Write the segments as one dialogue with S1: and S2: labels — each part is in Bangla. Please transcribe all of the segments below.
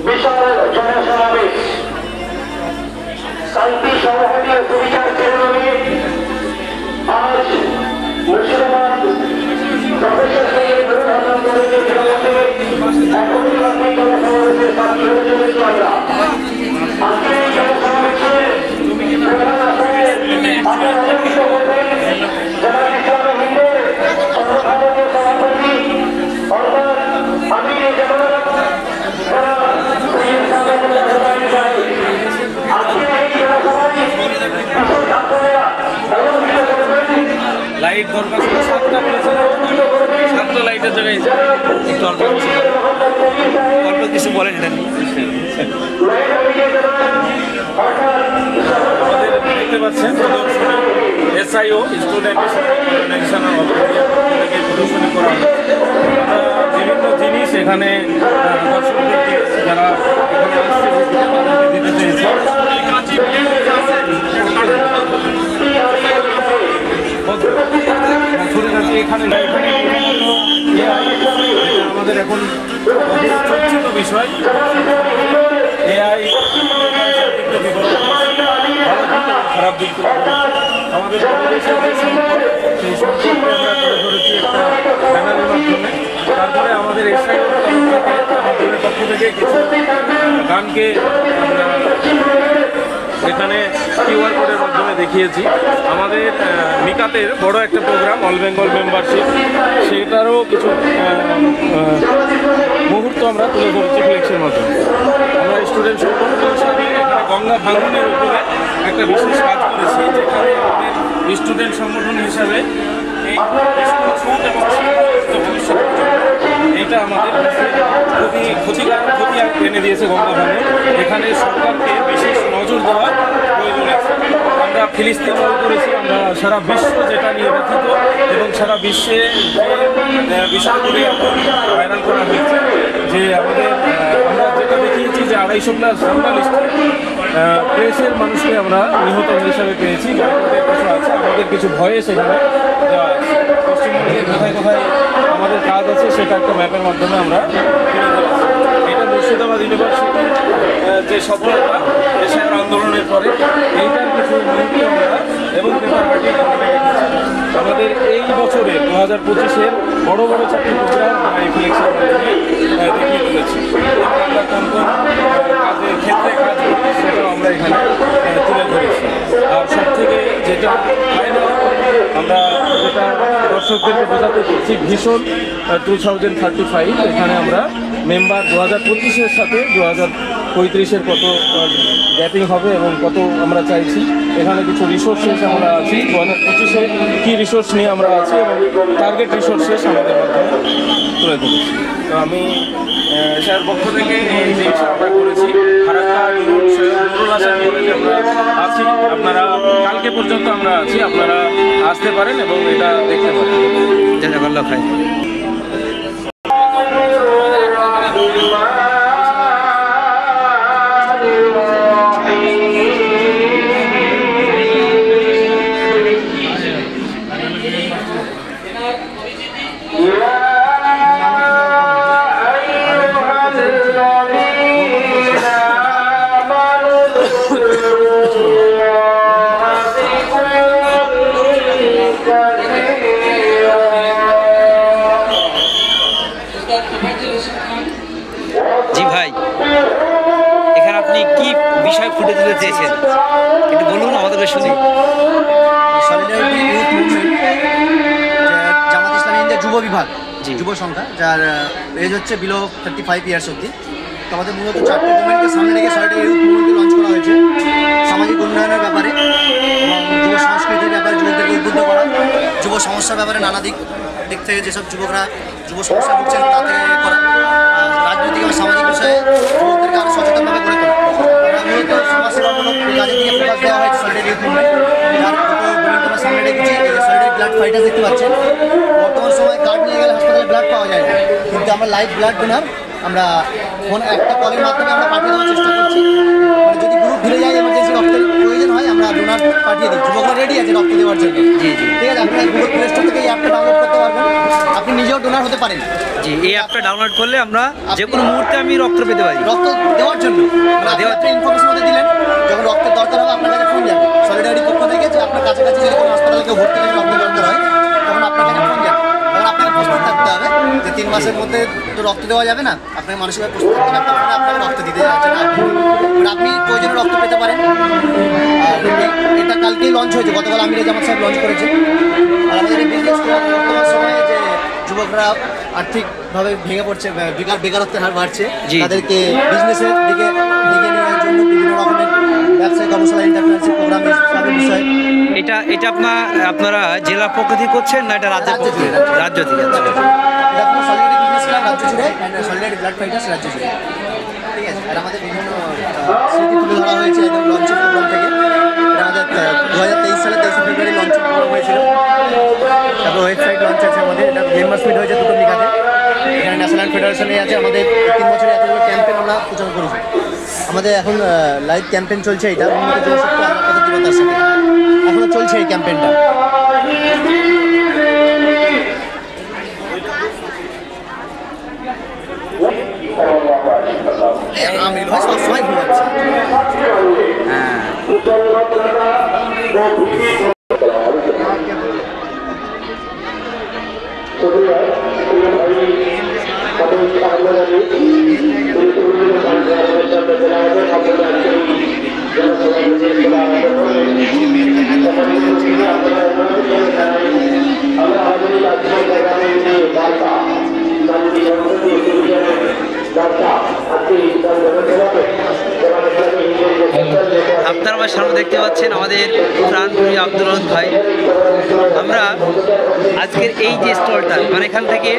S1: বিশাল জনসমাবেশ শান্তি সৌহার্দ্যের সুবিচার শিরোনামে আজ মুর্শিদাবাদ প্রফেসর সৈয়দ নূর হাসান কলেজের জগতে এখনই শান্তি জনসমাবেশের সাথী হতে চলেছি আমরা। আজকে এই জনসমাবেশে প্রধান আসনে আগে আলোচিত করবেন জনাব ইসলামী হিন্দের সর্বভারতীয় সভাপতি অর্থাৎ আমির জামাত
S2: লাইট দরকার ছিল 7টা বলেছিল, 7টা লাইটের জায়গায় একটু অল্প কিছু বলেন। এটা আমাদের দেখতে পাচ্ছেন SIO স্টুডেন্ট অর্গানাইজেশনের প্রদর্শনী করা হয়। বিভিন্ন জিনিস এখানে দর্শকদেরকে যারা এখানে আসছে তাদেরকে দিতে চেয়েছে। এখানে আমাদের এখন চর্চিত বিষয় AI খারাপ দিক আমাদের সেই সম্পর্কে আমরা তুলে ধরেছি একটা ব্যানারের মাধ্যমে। তারপরে আমাদের আমাদের পক্ষ থেকে কিছু গানকে এখানে QR কোডের মাধ্যমে দেখিয়েছি। আমাদের মিকাতের বড় একটা প্রোগ্রাম অল বেঙ্গল মেম্বারশিপ, সেটারও কিছু মুহূর্ত আমরা তুলে ধরেছি ফ্লেক্সের মাধ্যমে। আমরা স্টুডেন্ট সংগঠন হিসাবে এখানে গঙ্গা ভাঙনের উপরে একটা বিশেষ কাজ করেছি, যেখানে আমাদের স্টুডেন্ট সংগঠন হিসাবে এই এইটা আমাদের ক্ষতি এনে দিয়েছে গঙ্গা ভাঙন। এখানে সরকারকে বিশেষ নজর দেওয়ার প্রয়োজন আছে। আমরা ফিলিস্তিন করেছি, আমরা সারা বিশ্ব যেটা নিয়ে ব্যথিত এবং সারা বিশ্বে যে বিষয়গুলি এখন ভাইরাল করা হয়েছে, যে আমরা যেটা দেখিয়েছি যে 250 জার্নালিস্ট প্রেসের মানুষকে আমরা নিহত হিসাবে পেয়েছি। বয়কটের কিছু আছে, আমাদের কিছু ভয়ে সেখানে দেওয়া আছে। পশ্চিমবঙ্গে কোথায় কোথায় আমাদের কাজ আছে সেটা একটা ম্যাপের মাধ্যমে আমরা তুলে ধরেছি। এটা মুর্শিদাবাদ ইউনিভার্সিটির যে সফলতা দেশের আন্দোলনের পরে এইটার কিছু মুহূর্ত আমরা এবং পেপার আর্টিকেল আমাদের এই বছরে 2025-এর বড় বড় চাকরি প্রোগ্রাম আমরা এই ফ্লেক্সের মাধ্যমে দেখিয়ে তুলেছি। আমরা কোন কোন কাজের ক্ষেত্রে কাজ করি সেটাও আমরা এখানে তুলে ধরেছি। আর সব থেকে যেটা আমরা যেটা দর্শকদেরকে বোঝাতে চাচ্ছি, ভিশন 2035 এখানে আমরা মেম্বার 2025-এর সাথে 2035-এর কত গ্যাপিং হবে এবং কত আমরা চাইছি। এখানে কিছু রিসোর্সেস আমরা আছি, 2025-এ কী রিসোর্স নিয়ে আমরা আছি এবং টার্গেট রিসোর্সেস আমাদের মাধ্যমে তুলে ধরেছি। তো আমি স্যার পক্ষ থেকে এই জিনিসটা আমরা করেছি। ফারাক্কা নুরুল হাসান কলেজে আমরা আছি, আপনারা কালকে পর্যন্ত আমরা আছি, আপনারা আসতে পারেন এবং এটা দেখতে পারেন। জাজাকাল্লাহ খাই।
S3: জি ভাই, এখানে আপনি কি বিষয় ফুটে তুলতে চেয়েছেন একটু বলুন আমাদেরকে শুনি।
S4: Solidarity youth movement, Jamaat Islami India যুব বিভাগ, যুব সংখ্যা, যার এজ হচ্ছে বিলো 35 ইয়ার্স অব্দি। তো আমাদের মূলত 4টে ডোমেনকে সামনে রেখে সলিডারিটি ইউথ মুভমেন্টকে লঞ্চ করা হয়েছে। সামাজিক উন্নয়নের ব্যাপারে এবং যুব সংস্কৃতির ব্যাপারে যুবকদেরকে উদ্বুদ্ধ করা, যুব সমস্যার ব্যাপারে নানা দিক থেকে যেসব যুবকরা যুব সমস্যা ভুগছেন তা থেকে করা, রাজনৈতিক এবং সামাজিক বিষয়ে যুবকদেরকে আরও সচেতনভাবে গড়ে তোলা। মূলত সমাজসেবামূলক কাজের দিকে ফোকাস দেওয়া হয়েছে সলিডারিটি ইউথ মুভমেন্ট, যার আমরা সামনে রেখেছি। সলিডারিটি ব্লাড ফাইটার দেখতে পাচ্ছেন। বর্তমান সময়ে কার্ড নিয়ে গেলে হাসপাতালে ব্লাড পাওয়া যায় না, কিন্তু আমরা লাইভ ব্লাড ডোনার আমরা ফোন একটা কলের মাধ্যমে আমরা পাঠিয়ে দেওয়ার চেষ্টা করছি। মানে যদি গ্রুপ ভিড়ে যায়, এমার্জেন্সি রক্তের চাইছে রক্ত দেওয়ার জন্য। জি জি, ঠিক আছে, আপনারা গুগল প্লে স্টোর থেকে এই অ্যাপটা ডাউনলোড করতে পারবেন, আপনি নিজেও ডোনার হতে পারেন।
S3: জি, এই অ্যাপটা ডাউনলোড করলে আমরা যে কোনো মুহূর্তে আমি রক্ত পেতে পারি,
S4: রক্ত দেওয়ার জন্য। ইনফরমেশন মধ্যে দিলেন, যখন রক্তের দরকার হবে আপনার কাছে ফোন যাবে সলিডারিটি পক্ষ থেকে, যে আপনার কাছাকাছি যদি কোনো হাসপাতালে কেউ ভর্তি হয়ে রক্তের দরকার হয় তখন আপনার কাছে ফোন যাবে। তখন আপনাকে প্রস্তুত থাকতে হবে যে 3 মাসের মধ্যে তো রক্ত দেওয়া যাবে না, আপনাকে মানসিকভাবে প্রস্তুত থাকতে হবে, তখন আপনাকে রক্ত দিতে যাচ্ছে না, আপনি প্রয়োজনে রক্ত পেতে পারেন। আর এটা কালকেই লঞ্চ হয়েছে, গতকাল আমির জামাত সাহেব লঞ্চ করেছেন। আর আমাদের এই বিজনেস বর্তমান সময়ে যে যুবকরা আর্থিকভাবে ভেঙে পড়ছে, বেকারত্বের হার বাড়ছে, তাদেরকে বিজনেসের দিকে এগিয়ে নেওয়ার জন্য বিভিন্ন রকমের ব্যবসায়িক কর্মশালা, ইন্টারপ্রেনারশিপ প্রোগ্রাম সবের বিষয়।
S3: এটা আপনারা জেলা পক্ষ থেকে করছেন না এটা রাজ্য থেকে? রাজ্য থেকে।
S4: এটা আপনার সলিডারিটি বিজনেস ক্লাব রাজ্য জুড়ে, সলিডারিটি ব্লাড ফাইটার্স রাজ্য জুড়ে, ঠিক আছে। আর আমাদের বিভিন্ন স্মৃতি তুলে ধরা হয়েছে একদম লঞ্চের প্রোগ্রাম থেকে। এটা আমাদের 2023 সালে 23 ফেব্রুয়ারি লঞ্চের প্রোগ্রাম হয়েছিল। তারপর ওয়েবসাইট লঞ্চ আছে আমাদের, এটা মেম্বার্স মিট হয়েছে 2 মিকাতে। এখানে ন্যাশনাল ফেডারেশনে আছে, আমাদের 3 বছরে এতগুলো ক্যাম্পেন আমরা সূচনা করেছি। আমাদের এখন লাইভ ক্যাম্পেন চলছে, এটা উন্নত জনশক্তি আল্লাহ দৃঢ়তার সাথে এখনও চলছে এই ক্যাম্পেনটা। আমির ভাই সবসময় ঘুমাচ্ছে।
S3: হ্যাঁ, আপনারা আমার সামনে দেখতে পাচ্ছেন আমাদের প্রাণপ্রিয় আব্দুল রহমান ভাই। আমরা আজকের এই যে স্টলটা, মানে এখান থেকে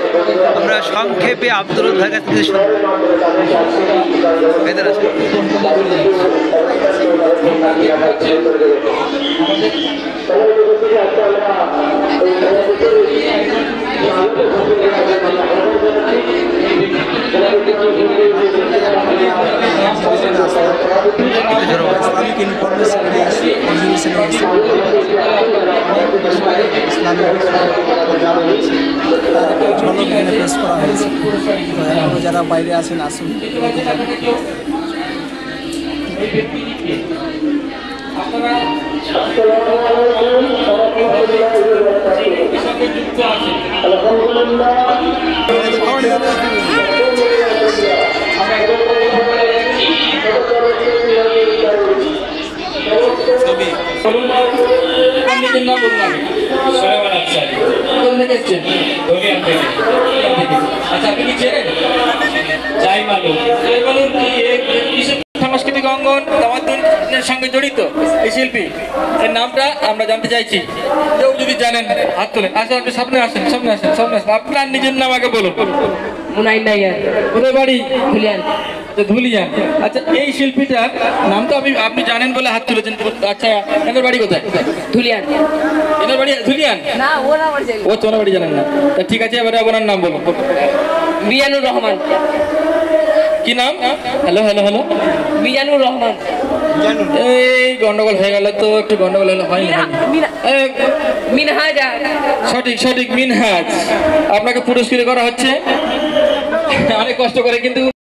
S3: আমরা সংক্ষেপে আব্দুল রহমান ভাইয়ের কাছ থেকে
S4: ইসলামিক ইনফরমেশন ঝলক এখানে পেশ করা হয়েছে। তো এখনও যারা বাইরে আছেন আসুন।
S5: সাংস্কৃতিক অঙ্গন তামাদ্দুনের সঙ্গে জড়িত এই শিল্পী, এর নামটা আমরা জানতে চাইছি। কেউ যদি জানেন হাত তোলেন। আসেন, আপনি সামনে আসেন, সামনে আসেন, সামনে আসেন। আপনার নিজের নাম আগে বলুন। কোথায় বাড়ি? ধুলিয়ান। ধুলিয়ান। আচ্ছা, এই শিল্পীটার নাম তো আপনি জানেন বলে হাত তুলেছেন। আচ্ছা, এনার বাড়ি কোথায়? ধুলিয়ান। এনার বাড়ি ধুলিয়ান? না, ও তোর বাড়ি জানেন না। তা ঠিক আছে, এবারে ওনার নাম বলুন। মিজানুর রহমান। কি নাম? Hello hello hello, Mizanur Rahman. এই গন্ডগোল হয়ে গেল তো, একটু গন্ডগোল হলে হয় না। মিনহাজ। সঠিক সঠিক, মিনহাজ। আপনাকে পুরস্কৃত করা হচ্ছে অনেক কষ্ট করে, কিন্তু